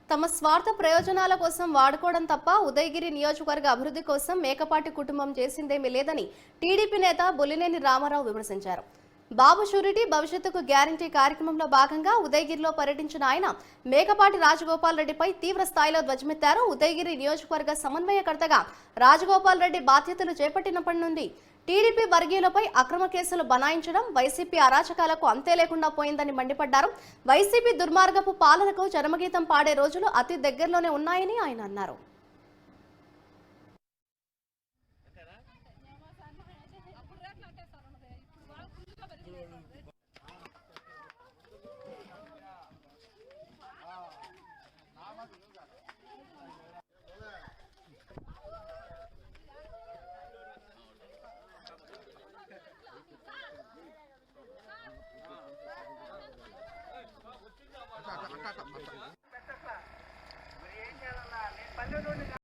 తమ స్వార్థ ప్రయోజనాల కోసం వాడుకోవడం తప్ప ఉదయగిరి నియోజకవర్గ అభివృద్ధి కోసం మేకపాటి కుటుంబం చేసిందేమీ లేదని టీడీపీ నేత బొలినేని రామారావు విమర్శించారు. బాబు షూరిటీ భవిష్యత్తుకు గ్యారంటీ కార్యక్రమంలో భాగంగా ఉదయగిరిలో పర్యటించిన ఆయన మేకపాటి రాజగోపాల్ రెడ్డిపై తీవ్ర స్థాయిలో ధ్వజమెత్తారు. ఉదయగిరి నియోజకవర్గ సమన్వయకర్తగా రాజగోపాల్ రెడ్డి బాధ్యతలు చేపట్టినప్పటి నుండి టీడీపీ వర్గీయులపై అక్రమ కేసులు బనాయించడం, వైసీపీ అరాచకాలకు అంతే లేకుండా పోయిందని మండిపడ్డారు. వైసీపీ దుర్మార్గపు పాలనకు చరమగీతం పాడే రోజులు అతి దగ్గరలోనే ఉన్నాయని ఆయన అన్నారు.